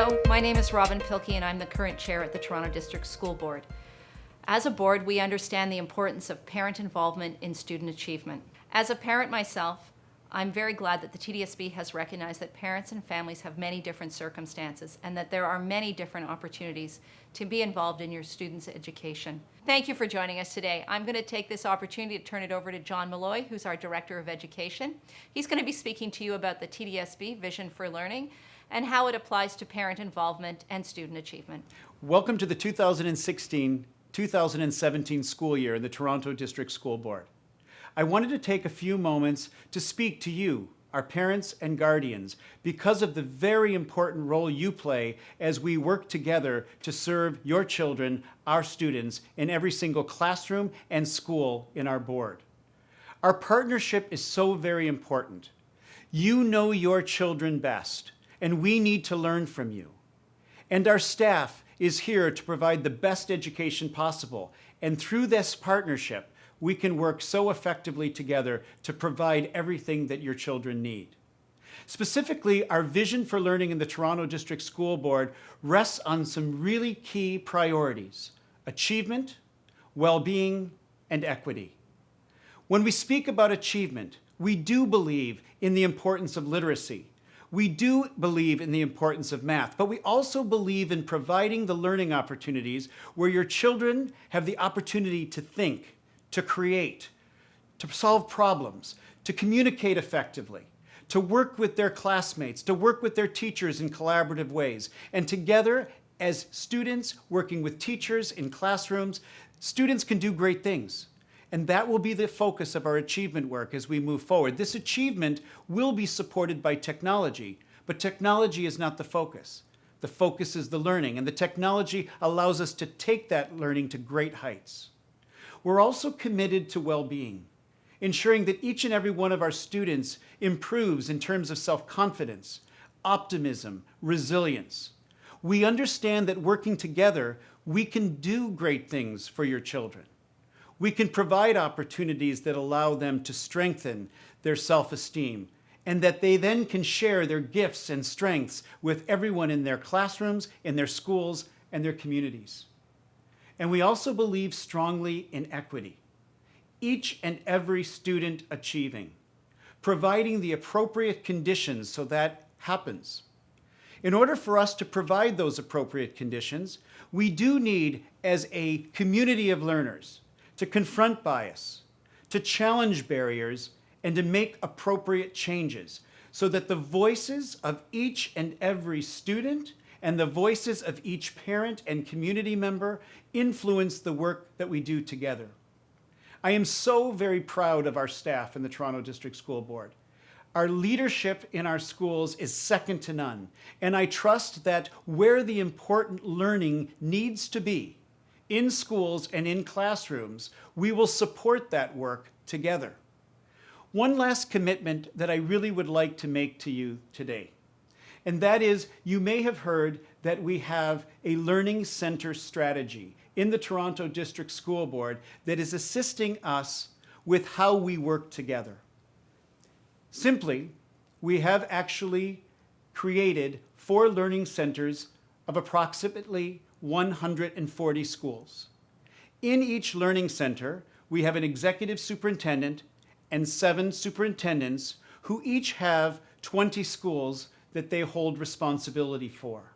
Hello, my name is Robin Pilkey and I'm the current chair at the Toronto District School Board. As a board, we understand the importance of parent involvement in student achievement. As a parent myself, I'm very glad that the TDSB has recognized that parents and families have many different circumstances and that there are many different opportunities to be involved in your students' education. Thank you for joining us today. I'm going to take this opportunity to turn it over to John Malloy, who's our Director of Education. He's going to be speaking to you about the TDSB Vision for Learning and how it applies to parent involvement and student achievement. Welcome to the 2016-2017 school year in the Toronto District School Board. I wanted to take a few moments to speak to you, our parents and guardians, because of the very important role you play as we work together to serve your children, our students, in every single classroom and school in our board. Our partnership is so very important. You know your children best, and we need to learn from you. And our staff is here to provide the best education possible, and through this partnership, we can work so effectively together to provide everything that your children need. Specifically, our vision for learning in the Toronto District School Board rests on some really key priorities: achievement, well-being, and equity. When we speak about achievement, we do believe in the importance of literacy. We do believe in the importance of math, but we also believe in providing the learning opportunities where your children have the opportunity to think, to create, to solve problems, to communicate effectively, to work with their classmates, to work with their teachers in collaborative ways. And together, as students working with teachers in classrooms, students can do great things. And that will be the focus of our achievement work as we move forward. This achievement will be supported by technology, but technology is not the focus. The focus is the learning, and the technology allows us to take that learning to great heights. We're also committed to well-being, ensuring that each and every one of our students improves in terms of self-confidence, optimism, resilience. We understand that working together, we can do great things for your children. We can provide opportunities that allow them to strengthen their self-esteem, and that they then can share their gifts and strengths with everyone in their classrooms, in their schools, and their communities. And we also believe strongly in equity. Each and every student achieving, providing the appropriate conditions so that happens. In order for us to provide those appropriate conditions, we do need, as a community of learners, to confront bias, to challenge barriers, and to make appropriate changes so that the voices of each and every student and the voices of each parent and community member influence the work that we do together. I am so very proud of our staff in the Toronto District School Board. Our leadership in our schools is second to none, and I trust that where the important learning needs to be, in schools and in classrooms, we will support that work together. One last commitment that I really would like to make to you today, and that is, you may have heard that we have a learning center strategy in the Toronto District School Board that is assisting us with how we work together. Simply, we have actually created 4 learning centers of approximately 140 schools. In each learning center, we have an executive superintendent and 7 superintendents who each have 20 schools that they hold responsibility for.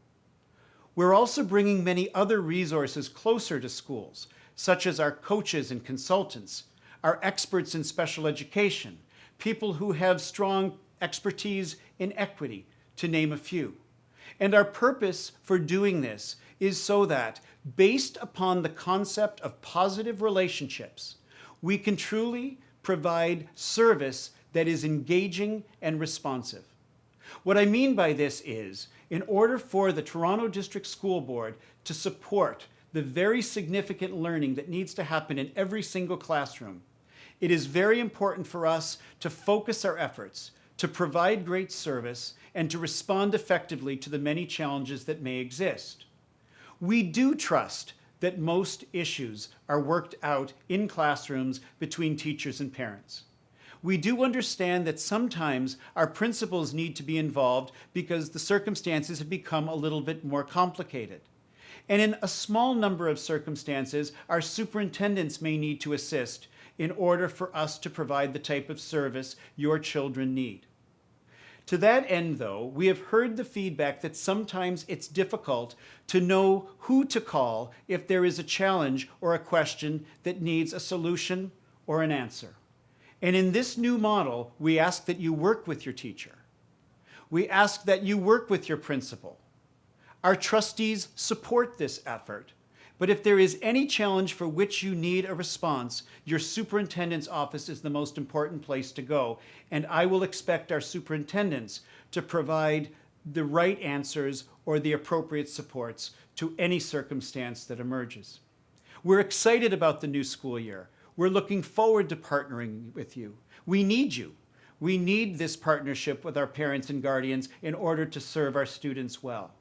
We're also bringing many other resources closer to schools, such as our coaches and consultants, our experts in special education, people who have strong expertise in equity, to name a few. And our purpose for doing this is so that, based upon the concept of positive relationships, we can truly provide service that is engaging and responsive. What I mean by this is, in order for the Toronto District School Board to support the very significant learning that needs to happen in every single classroom, it is very important for us to focus our efforts, to provide great service, and to respond effectively to the many challenges that may exist. We do trust that most issues are worked out in classrooms between teachers and parents. We do understand that sometimes our principals need to be involved because the circumstances have become a little bit more complicated. And in a small number of circumstances, our superintendents may need to assist in order for us to provide the type of service your children need. To that end, though, we have heard the feedback that sometimes it's difficult to know who to call if there is a challenge or a question that needs a solution or an answer. And in this new model, we ask that you work with your teacher. We ask that you work with your principal. Our trustees support this effort, but if there is any challenge for which you need a response, your superintendent's office is the most important place to go, and I will expect our superintendents to provide the right answers or the appropriate supports to any circumstance that emerges. We're excited about the new school year. We're looking forward to partnering with you. We need you. We need this partnership with our parents and guardians in order to serve our students well.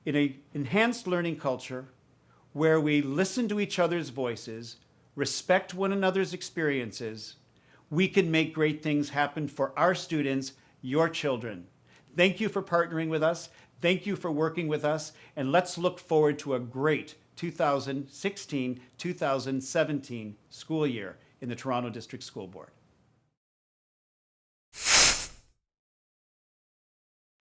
In an enhanced learning culture where we listen to each other's voices, respect one another's experiences, we can make great things happen for our students, your children. Thank you for partnering with us. Thank you for working with us. And let's look forward to a great 2016-2017 school year in the Toronto District School Board.